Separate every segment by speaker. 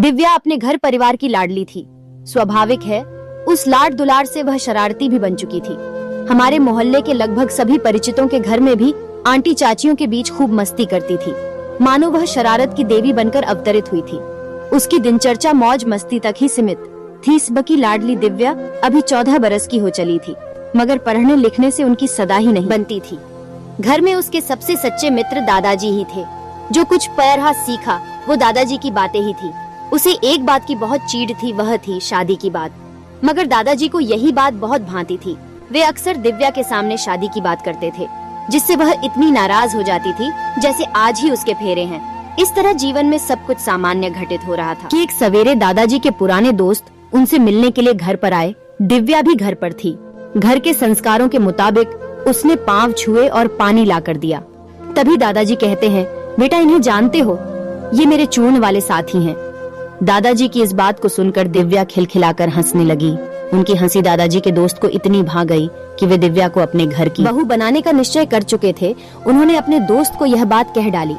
Speaker 1: दिव्या अपने घर परिवार की लाडली थी। स्वाभाविक है, उस लाड दुलार से वह शरारती भी बन चुकी थी। हमारे मोहल्ले के लगभग सभी परिचितों के घर में भी आंटी चाचियों के बीच खूब मस्ती करती थी, मानो वह शरारत की देवी बनकर अवतरित हुई थी। उसकी दिनचर्या मौज मस्ती तक ही सीमित थी। सबकी लाडली दिव्या अभी 14 बरस की हो चली थी, मगर पढ़ने लिखने से उनकी सदा ही नहीं बनती थी। घर में उसके सबसे सच्चे मित्र दादाजी ही थे। जो कुछ पैर सीखा वो दादाजी की बातें ही थी। उसे एक बात की बहुत चीड़ थी, वह थी शादी की बात। मगर दादाजी को यही बात बहुत भांती थी। वे अक्सर दिव्या के सामने शादी की बात करते थे, जिससे वह इतनी नाराज हो जाती थी जैसे आज ही उसके फेरे हैं। इस तरह जीवन में सब कुछ सामान्य घटित हो रहा था कि एक सवेरे दादाजी के पुराने दोस्त उनसे मिलने के लिए घर पर आए। दिव्या भी घर पर थी। घर के संस्कारों के मुताबिक उसने पांव छुए और पानी ला कर दिया। तभी दादाजी कहते हैं, बेटा इन्हें जानते हो, ये मेरे चूर्ण वाले साथी हैं। दादाजी की इस बात को सुनकर दिव्या खिलखिलाकर हंसने लगी। उनकी हंसी दादाजी के दोस्त को इतनी भा गई कि वे दिव्या को अपने घर की बहू बनाने का निश्चय कर चुके थे। उन्होंने अपने दोस्त को यह बात कह डाली।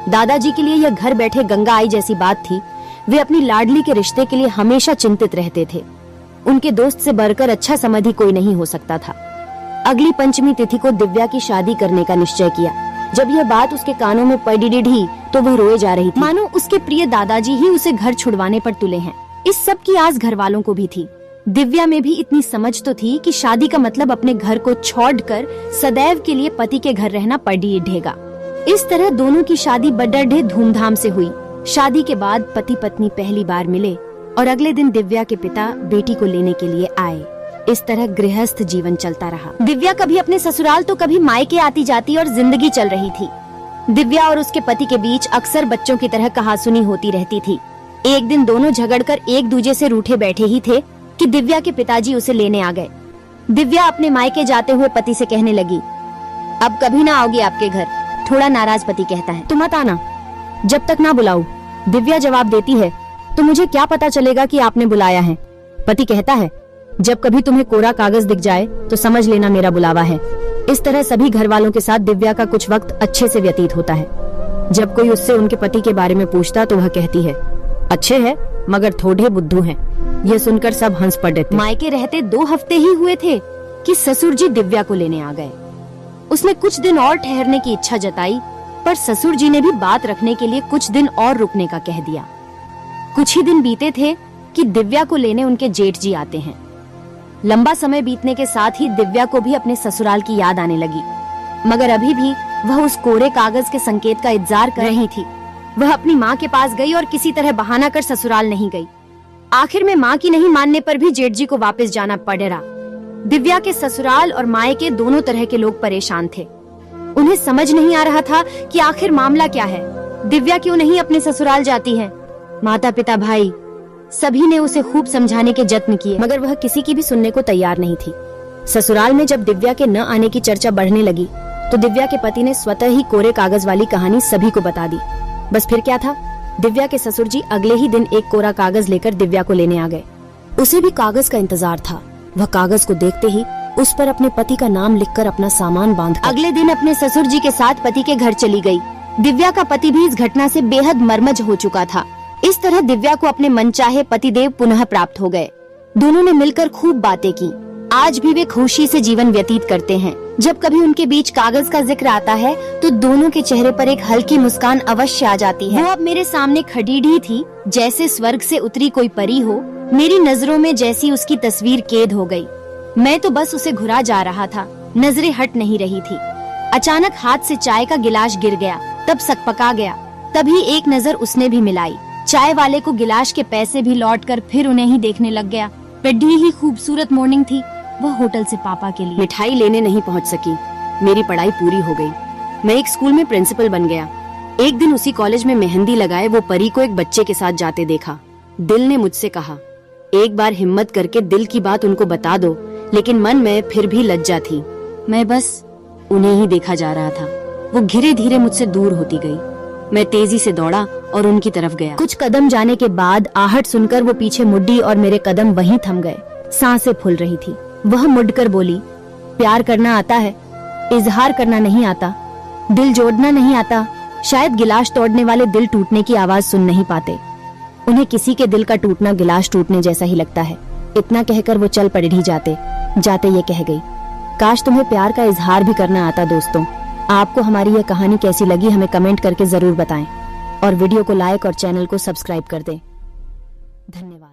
Speaker 1: दादाजी के लिए यह घर बैठे गंगा आई जैसी बात थी। वे अपनी लाडली के रिश्ते के लिए हमेशा चिंतित रहते थे। उनके दोस्त से बढ़कर अच्छा संबंधी कोई नहीं हो सकता था। अगली पंचमी तिथि को दिव्या की शादी करने का निश्चय किया। जब यह बात उसके कानों में पड़ी तो वह रोए जा रही थी, मानो उसके प्रिय दादाजी ही उसे घर छुड़वाने पर तुले हैं। इस सब की आस घर वालों को भी थी। दिव्या में भी इतनी समझ तो थी कि शादी का मतलब अपने घर को छोड़कर सदैव के लिए पति के घर रहना पड़ेगा। इस तरह दोनों की शादी बड़े धूमधाम से हुई। शादी के बाद पति पत्नी पहली बार मिले और अगले दिन दिव्या के पिता बेटी को लेने के लिए आए। इस तरह गृहस्थ जीवन चलता रहा। दिव्या कभी अपने ससुराल तो कभी मायके आती जाती और जिंदगी चल रही थी। दिव्या और उसके पति के बीच अक्सर बच्चों की तरह कहासुनी होती रहती थी। एक दिन दोनों झगड़कर एक दूजे से रूठे बैठे ही थे कि दिव्या के पिताजी उसे लेने आ गए। दिव्या अपने मायके जाते हुए पति से कहने लगी, अब कभी ना आओगी आपके घर। थोड़ा नाराज पति कहता है, तुम मत आना जब तक ना बुलाऊं। दिव्या जवाब देती है, तो मुझे क्या पता चलेगा कि आपने बुलाया है। पति कहता है, जब कभी तुम्हें कोरा कागज दिख जाए तो समझ लेना मेरा बुलावा है। इस तरह सभी घर वालों के साथ दिव्या का कुछ वक्त अच्छे से व्यतीत होता है। जब कोई उससे उनके पति के बारे में पूछता तो वह कहती है, अच्छे हैं मगर थोड़े बुद्धू हैं। यह सुनकर सब हंस पड़े। मायके रहते 2 हफ्ते ही हुए थे कि ससुर जी दिव्या को लेने आ गए। उसने कुछ दिन और ठहरने की इच्छा जताई, पर ससुर जी ने भी बात रखने के लिए कुछ दिन और रुकने का कह दिया। कुछ ही दिन बीते थे कि दिव्या को लेने उनके जेठ जी आते हैं। लंबा समय बीतने के साथ ही दिव्या को भी अपने ससुराल की याद आने लगी, मगर अभी भी वह उस कोरे कागज के संकेत का इंतजार कर रही थी। वह अपनी माँ के पास गई और किसी तरह बहाना कर ससुराल नहीं गई। आखिर में माँ की नहीं मानने पर भी जेठ जी को वापस जाना पड़ा। दिव्या के ससुराल और मायके दोनों तरह के लोग परेशान थे। उन्हें समझ नहीं आ रहा था कि आखिर मामला क्या है। दिव्या क्यों नहीं अपने ससुराल जाती है। माता पिता भाई सभी ने उसे खूब समझाने के जत्न किए, मगर वह किसी की भी सुनने को तैयार नहीं थी। ससुराल में जब दिव्या के न आने की चर्चा बढ़ने लगी तो दिव्या के पति ने स्वतः ही कोरे कागज वाली कहानी सभी को बता दी। बस फिर क्या था, दिव्या के ससुर जी अगले ही दिन एक कोरा कागज लेकर दिव्या को लेने आ गए। उसे भी कागज का इंतजार था। वह कागज को देखते ही उस पर अपने पति का नाम लिखकर अपना सामान बांध अगले दिन अपने ससुर जी के साथ पति के घर चली गई। दिव्या का पति भी इस घटना से बेहद मर्मज हो चुका था। इस तरह दिव्या को अपने मनचाहे पतिदेव पुनः प्राप्त हो गए। दोनों ने मिलकर खूब बातें की। आज भी वे खुशी से जीवन व्यतीत करते हैं। जब कभी उनके बीच कागज का जिक्र आता है तो दोनों के चेहरे पर एक हल्की मुस्कान अवश्य आ जाती है। वो अब मेरे सामने खड़ी थी जैसे स्वर्ग से उतरी कोई परी हो। मेरी नजरों में जैसी उसकी तस्वीर कैद हो गई। मैं तो बस उसे घुरा जा रहा था, नजरें हट नहीं रही थी। अचानक हाथ से चाय का गिलास गिर गया, तब सकपका गया। तभी एक नजर उसने भी मिलाई। चाय वाले को गिलास के पैसे भी लौटकर फिर उन्हें ही देखने लग गया। बड़ी ही खूबसूरत मॉर्निंग थी। वह होटल से पापा के लिए मिठाई लेने नहीं पहुंच सकी। मेरी पढ़ाई पूरी हो गई। मैं एक स्कूल में प्रिंसिपल बन गया। एक दिन उसी कॉलेज में मेहंदी लगाए वो परी को एक बच्चे के साथ जाते देखा। दिल ने मुझसे कहा, एक बार हिम्मत करके दिल की बात उनको बता दो, लेकिन मन में फिर भी लज्जा थी। मैं बस उन्हें ही देखा जा रहा था। वो धीरे धीरे मुझसे दूर होती गई। मैं तेजी से दौड़ा और उनकी तरफ गया। कुछ कदम जाने के बाद आहट सुनकर वो पीछे मुड़ी और मेरे कदम वहीं थम गए। सांसें फूल रही थी। वह मुड़कर बोली, प्यार करना आता है, इजहार करना नहीं आता, दिल जोड़ना नहीं आता। शायद गिलास तोड़ने वाले दिल टूटने की आवाज सुन नहीं पाते। उन्हें किसी के दिल का टूटना गिलास टूटने जैसा ही लगता है। इतना कहकर वो चल पड़ी जाते जाते ये कह गई, काश तुम्हें प्यार का इजहार भी करना आता। दोस्तों, आपको हमारी यह कहानी कैसी लगी हमें कमेंट करके जरूर बताएं और वीडियो को लाइक और चैनल को सब्सक्राइब कर दें। धन्यवाद।